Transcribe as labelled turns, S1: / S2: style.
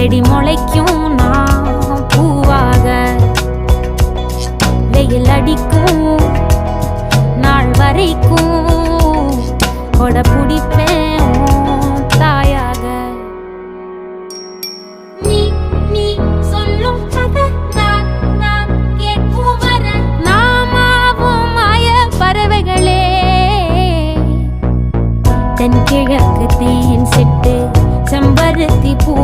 S1: செடி முளைக்கும் நான் பூவாக வெயில் அடிக்கும் நாள் வரைக்கும் கொடை பிடிப்பேன் தாயாக. நீ நீ சொல்லும் கதை நான் நான் கேட்கும் வர நாமாவும் மாய பறவைகளே. தென் கிழக்கு தேன் சிட்டு செம்பருத்தி பூ